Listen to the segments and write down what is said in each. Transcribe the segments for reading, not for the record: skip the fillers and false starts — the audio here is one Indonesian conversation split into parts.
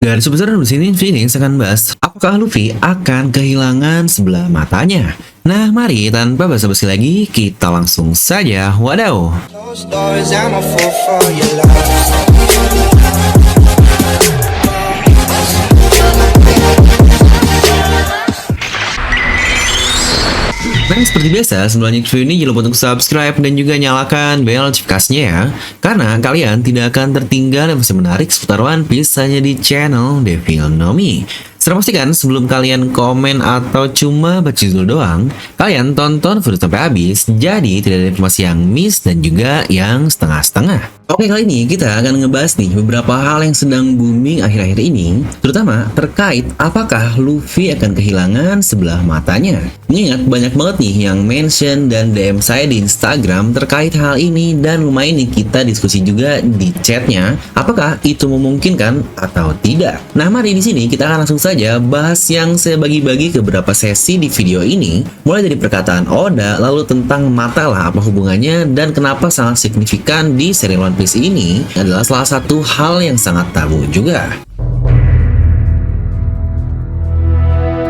Garis besar di sini Phoenix akan bahas apakah Luffy akan kehilangan sebelah matanya. Nah, mari tanpa basa-basi lagi kita langsung saja wadaw. Those stories, I'm a fool for your love. Nah, seperti biasa, sebelum lanjut video ini jangan lupa untuk subscribe dan juga nyalakan bel notifikasinya ya. Karena kalian tidak akan tertinggal informasi menarik seputar One Piece hanya di channel Devil Nomi. Serta pastikan sebelum kalian komen atau cuma baca judul doang, kalian tonton video sampai habis, jadi tidak ada informasi yang miss dan juga yang setengah-setengah. Oke, kali ini kita akan ngebahas nih beberapa hal yang sedang booming akhir-akhir ini, terutama terkait apakah Luffy akan kehilangan sebelah matanya. Mengingat banyak banget nih yang mention dan DM saya di Instagram terkait hal ini, dan lumayan nih kita diskusi juga di chatnya, apakah itu memungkinkan atau tidak. Nah, mari di sini kita akan langsung saja bahas yang saya bagi-bagi ke beberapa sesi di video ini, mulai dari perkataan Oda, lalu tentang mata lah apa hubungannya dan kenapa sangat signifikan di serial One Piece ini adalah salah satu hal yang sangat tabu juga.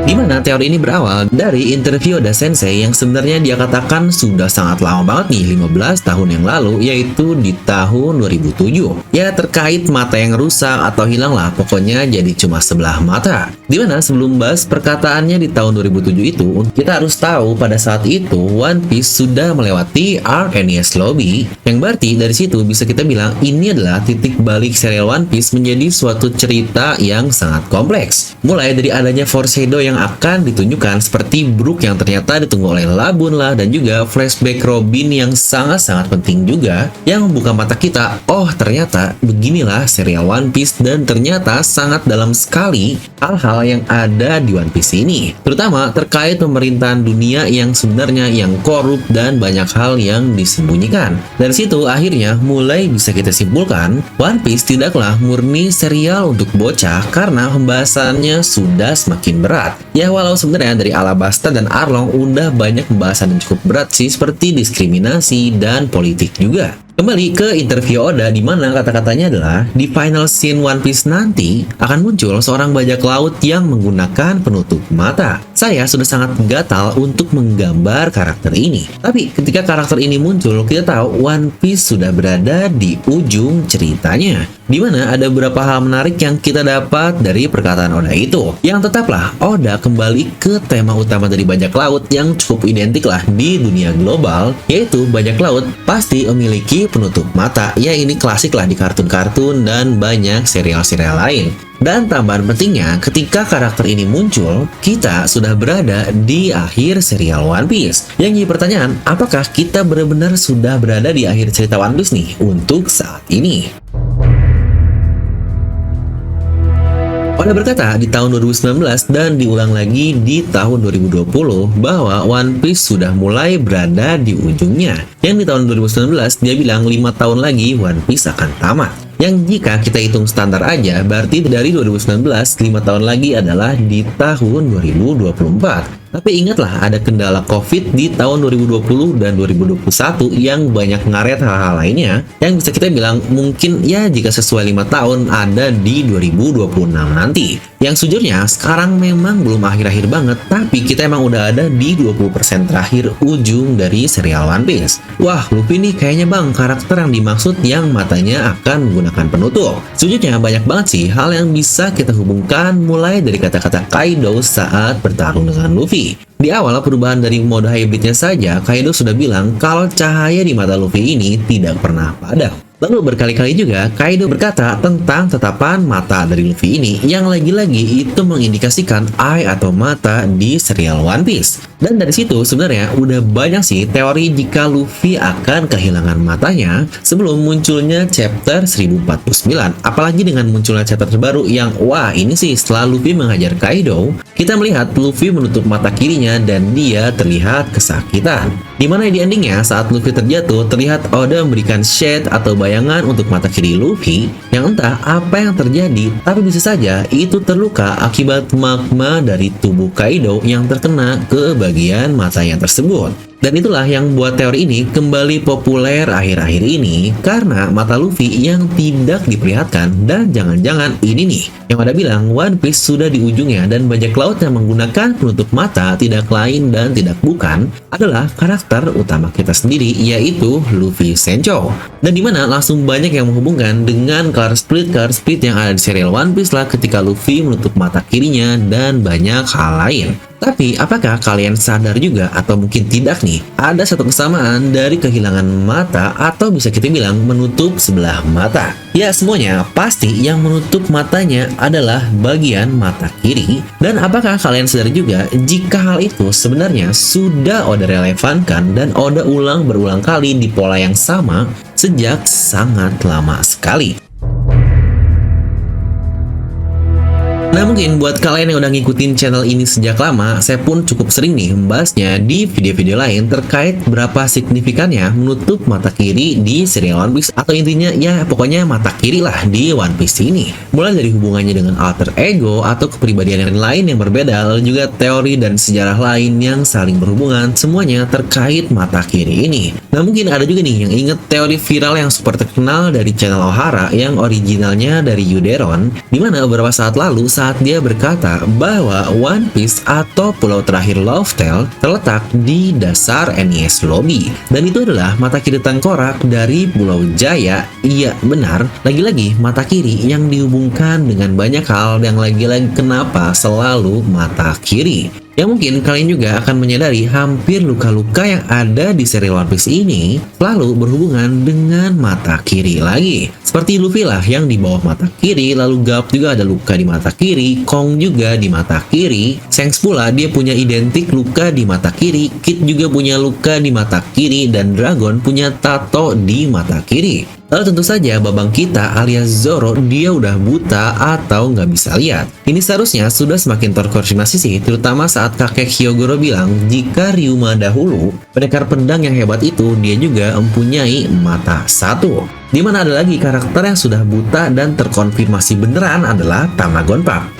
Dimana teori ini berawal dari interview Oda Sensei yang sebenarnya dia katakan sudah sangat lama banget nih, 15 tahun yang lalu, yaitu di tahun 2007. Ya, terkait mata yang rusak atau hilang lah, pokoknya jadi cuma sebelah mata. Dimana sebelum bahas perkataannya di tahun 2007 itu, kita harus tahu pada saat itu One Piece sudah melewati arc Enies Lobby, yang berarti dari situ bisa kita bilang ini adalah titik balik serial One Piece menjadi suatu cerita yang sangat kompleks. Mulai dari adanya foreshadow yang akan ditunjukkan seperti Brook yang ternyata ditunggu oleh Labun lah, dan juga flashback Robin yang sangat-sangat penting juga yang membuka mata kita, oh ternyata beginilah serial One Piece dan ternyata sangat dalam sekali hal-hal yang ada di One Piece ini, terutama terkait pemerintahan dunia yang sebenarnya yang korup dan banyak hal yang disembunyikan. Dari situ akhirnya mulai bisa kita simpulkan One Piece tidaklah murni serial untuk bocah karena pembahasannya sudah semakin berat. Ya, walau sebenarnya dari Alabasta dan Arlong udah banyak pembahasan yang cukup berat sih, seperti diskriminasi dan politik juga. Kembali ke interview Oda, di mana kata-katanya adalah di final scene One Piece nanti akan muncul seorang bajak laut yang menggunakan penutup mata. Saya sudah sangat gatal untuk menggambar karakter ini. Tapi ketika karakter ini muncul, kita tahu One Piece sudah berada di ujung ceritanya. Di mana ada beberapa hal menarik yang kita dapat dari perkataan Oda itu. Yang tetaplah Oda kembali ke tema utama dari bajak laut yang cukup identik lah di dunia global, yaitu bajak laut pasti memiliki penutup mata. Ya, ini klasik lah di kartun-kartun dan banyak serial-serial lain. Dan tambahan pentingnya, ketika karakter ini muncul, kita sudah berada di akhir serial One Piece. Yang jadi pertanyaan, apakah kita benar-benar sudah berada di akhir cerita One Piece nih untuk saat ini? Oda berkata di tahun 2019 dan diulang lagi di tahun 2020 bahwa One Piece sudah mulai berada di ujungnya. Yang di tahun 2019 dia bilang 5 tahun lagi One Piece akan tamat. Yang jika kita hitung standar aja, berarti dari 2019, 5 tahun lagi adalah di tahun 2024. Tapi ingatlah ada kendala COVID di tahun 2020 dan 2021 yang banyak ngaret hal-hal lainnya, yang bisa kita bilang mungkin ya jika sesuai 5 tahun ada di 2026 nanti. Yang sejujurnya sekarang memang belum akhir-akhir banget, tapi kita emang udah ada di 20% terakhir ujung dari serial One Piece. Wah, Luffy nih kayaknya bang karakter yang dimaksud yang matanya akan menggunakan penutup. Sejujurnya banyak banget sih hal yang bisa kita hubungkan, mulai dari kata-kata Kaido saat bertarung dengan Luffy. Di awal perubahan dari mode hybridnya saja, Kaido sudah bilang kalau cahaya di mata Luffy ini tidak pernah padam. Lalu berkali-kali juga Kaido berkata tentang tatapan mata dari Luffy ini yang lagi-lagi itu mengindikasikan eye atau mata di serial One Piece. Dan dari situ sebenarnya udah banyak sih teori jika Luffy akan kehilangan matanya sebelum munculnya chapter 1049. Apalagi dengan munculnya chapter terbaru yang wah ini sih setelah Luffy menghajar Kaido, kita melihat Luffy menutup mata kirinya dan dia terlihat kesakitan. Dimana di endingnya saat Luffy terjatuh terlihat Oda memberikan shade atau bayangan untuk mata kiri Luffy yang entah apa yang terjadi, tapi bisa saja itu terluka akibat magma dari tubuh Kaido yang terkena ke bagian matanya tersebut. Dan itulah yang buat teori ini kembali populer akhir-akhir ini karena mata Luffy yang tidak diperlihatkan, dan jangan-jangan ini nih yang ada bilang One Piece sudah di ujungnya, dan bajak laut yang menggunakan penutup mata tidak lain dan tidak bukan adalah karakter utama kita sendiri, yaitu Luffy Sencho. Dan dimana langsung banyak yang menghubungkan dengan color split yang ada di serial One Piece lah ketika Luffy menutup mata kirinya dan banyak hal lain. Tapi apakah kalian sadar juga atau mungkin tidak nih, ada satu kesamaan dari kehilangan mata atau bisa kita bilang menutup sebelah mata. Ya, semuanya pasti yang menutup matanya adalah bagian mata kiri. Dan apakah kalian sadar juga jika hal itu sebenarnya sudah Oda relevankan dan Oda berulang kali di pola yang sama sejak sangat lama sekali. Nah, mungkin buat kalian yang udah ngikutin channel ini sejak lama, saya pun cukup sering nih membahasnya di video-video lain terkait berapa signifikannya menutup mata kiri di serial One Piece, atau intinya ya pokoknya mata kiri lah di One Piece ini. Mulai dari hubungannya dengan alter ego atau kepribadian yang lain yang berbeda, lalu juga teori dan sejarah lain yang saling berhubungan, semuanya terkait mata kiri ini. Nah, mungkin ada juga nih yang inget teori viral yang super terkenal dari channel Ohara yang originalnya dari Yuderon, dimana beberapa saat lalu saat dia berkata bahwa One Piece atau pulau terakhir Love-Tale terletak di dasar NES Lobby, dan itu adalah mata kiri tengkorak dari Pulau Jaya. Iya benar, lagi-lagi mata kiri yang dihubungkan dengan banyak hal, yang lagi-lagi kenapa selalu mata kiri. Ya, mungkin kalian juga akan menyadari hampir luka-luka yang ada di serial One Piece ini selalu berhubungan dengan mata kiri lagi. Seperti Luffy lah yang di bawah mata kiri, lalu Garp juga ada luka di mata kiri, Kong juga di mata kiri, Shanks pula dia punya identik luka di mata kiri, Kid juga punya luka di mata kiri, dan Dragon punya tato di mata kiri. Lalu tentu saja babang kita alias Zoro dia udah buta atau nggak bisa lihat. Ini seharusnya sudah semakin terkonfirmasi sih, terutama saat kakek Hyogoro bilang jika Ryuma dahulu pendekar pedang yang hebat itu dia juga mempunyai mata satu. Dimana ada lagi karakter yang sudah buta dan terkonfirmasi beneran adalah Tamagon-Pap.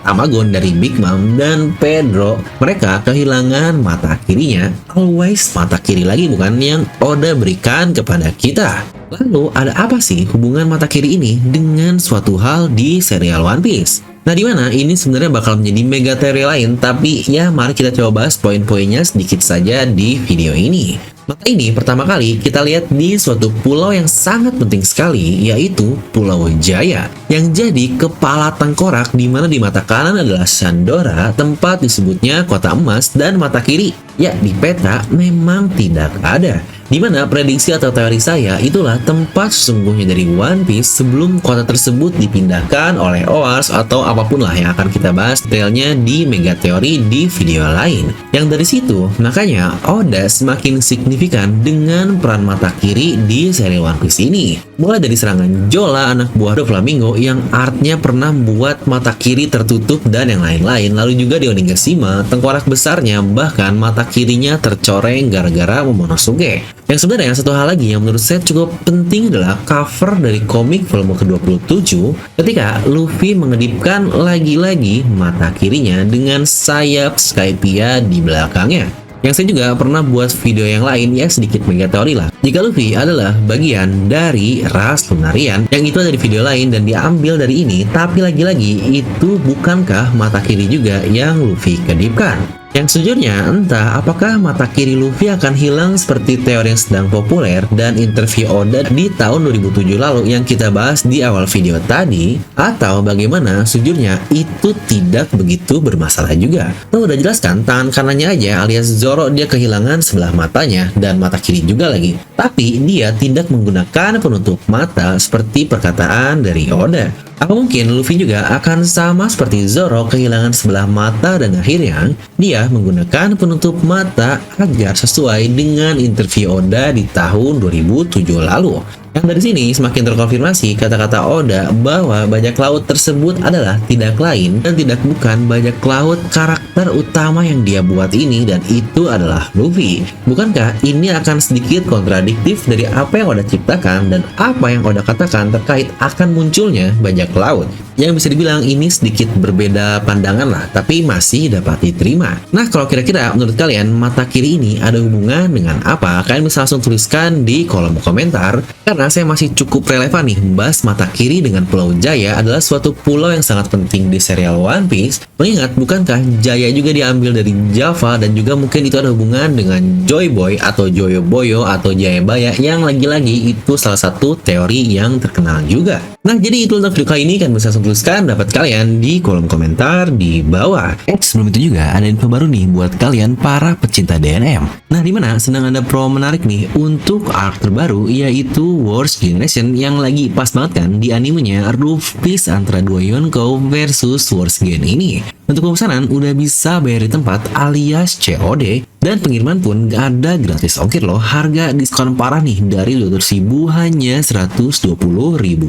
Tamagon dari Big Mom dan Pedro, mereka kehilangan mata kirinya. Always mata kiri lagi bukan yang Oda berikan kepada kita. Lalu ada apa sih hubungan mata kiri ini dengan suatu hal di serial One Piece? Nah, dimana ini sebenarnya bakal menjadi mega teori lain, tapi ya mari kita coba bahas poin-poinnya sedikit saja di video ini. Mata ini pertama kali kita lihat di suatu pulau yang sangat penting sekali, yaitu Pulau Jaya, yang jadi kepala tengkorak, di mana di mata kanan adalah Shandora, tempat disebutnya kota emas, dan mata kiri ya di peta memang tidak ada. Dimana prediksi atau teori saya itulah tempat sesungguhnya dari One Piece sebelum kota tersebut dipindahkan oleh Oars atau apapun lah yang akan kita bahas detailnya di mega teori di video lain. Yang dari situ makanya Oda semakin signifikan dengan peran mata kiri di seri One Piece ini. Mulai dari serangan Jola, anak buah Doflamingo yang artnya pernah membuat mata kiri tertutup dan yang lain-lain. Lalu juga di Onigashima, tengkorak besarnya bahkan mata kirinya tercoreng gara-gara Momonosuke. Yang sebenarnya satu hal lagi yang menurut saya cukup penting adalah cover dari komik volume ke-27 ketika Luffy mengedipkan lagi-lagi mata kirinya dengan sayap Skypiea di belakangnya. Yang saya juga pernah buat video yang lain ya sedikit mega teori lah. Jika Luffy adalah bagian dari ras Lunarian, yang itu ada di video lain dan diambil dari ini, tapi lagi-lagi itu bukankah mata kiri juga yang Luffy kedipkan? Yang sejujurnya entah apakah mata kiri Luffy akan hilang seperti teori yang sedang populer dan interview Oda di tahun 2007 lalu yang kita bahas di awal video tadi, atau bagaimana sejujurnya itu tidak begitu bermasalah juga. Tuh udah jelaskan tangan kanannya aja alias Zoro dia kehilangan sebelah matanya dan mata kiri juga lagi, tapi dia tidak menggunakan penutup mata seperti perkataan dari Oda. Apa mungkin Luffy juga akan sama seperti Zoro kehilangan sebelah mata dan akhirnya dia menggunakan penutup mata agar sesuai dengan interview Oda di tahun 2007 lalu? Yang dari sini semakin terkonfirmasi kata-kata Oda bahwa bajak laut tersebut adalah tidak lain dan tidak bukan bajak laut karakter utama yang dia buat ini, dan itu adalah Luffy. Bukankah ini akan sedikit kontradiktif dari apa yang Oda ciptakan dan apa yang Oda katakan terkait akan munculnya bajak laut? Yang bisa dibilang ini sedikit berbeda pandangan lah, tapi masih dapat diterima. Nah, kalau kira-kira menurut kalian mata kiri ini ada hubungan dengan apa? Kalian bisa langsung tuliskan di kolom komentar, karena saya masih cukup relevan nih membahas mata kiri dengan Pulau Jaya adalah suatu pulau yang sangat penting di serial One Piece. Mengingat bukankah Jaya juga diambil dari Java dan juga mungkin itu ada hubungan dengan Joy Boy atau Joyo Boyo atau Jayabaya yang lagi-lagi itu salah satu teori yang terkenal juga. Nah, jadi itu untuk video kali ini, kan bisa langsung tuliskan pendapat kalian di kolom komentar di bawah. Sebelum itu juga ada info baru nih buat kalian para pecinta DNM. Nah, dimana sedang ada promo menarik nih untuk arc terbaru, yaitu Wars Generation yang lagi pas banget kan di animenya Roof Peace antara dua Yonko versus Wars Gen ini. Untuk pemesanan udah bisa bayar di tempat alias COD, dan pengiriman pun gak ada gratis ongkir loh. Harga diskon parah nih, dari 200.000 hanya 120.000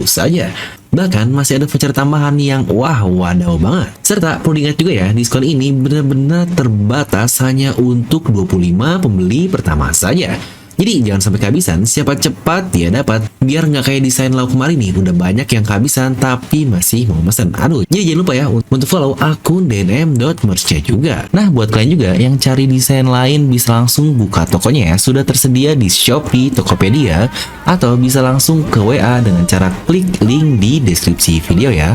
saja. Bahkan masih ada voucher tambahan yang wadaw banget. Serta perlu diingat juga ya, diskon ini benar-benar terbatas hanya untuk 25 pembeli pertama saja. Jadi jangan sampai kehabisan, siapa cepat dia dapat, biar nggak kayak desain lau kemarin nih, udah banyak yang kehabisan tapi masih mau mesen. Aduh, jadi jangan lupa ya untuk follow akun dnm.merch juga. Nah, buat kalian juga yang cari desain lain bisa langsung buka tokonya ya, sudah tersedia di Shopee, Tokopedia, atau bisa langsung ke WA dengan cara klik link di deskripsi video ya.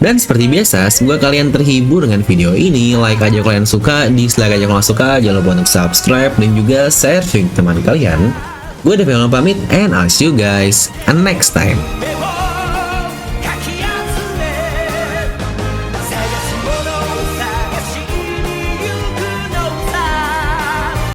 Dan seperti biasa, semoga kalian terhibur dengan video ini. Like aja kalau kalian suka, dislike aja kalau nggak suka. Jangan lupa untuk subscribe dan juga share ke teman kalian. Gue Devil pamit, and I'll see you guys next time.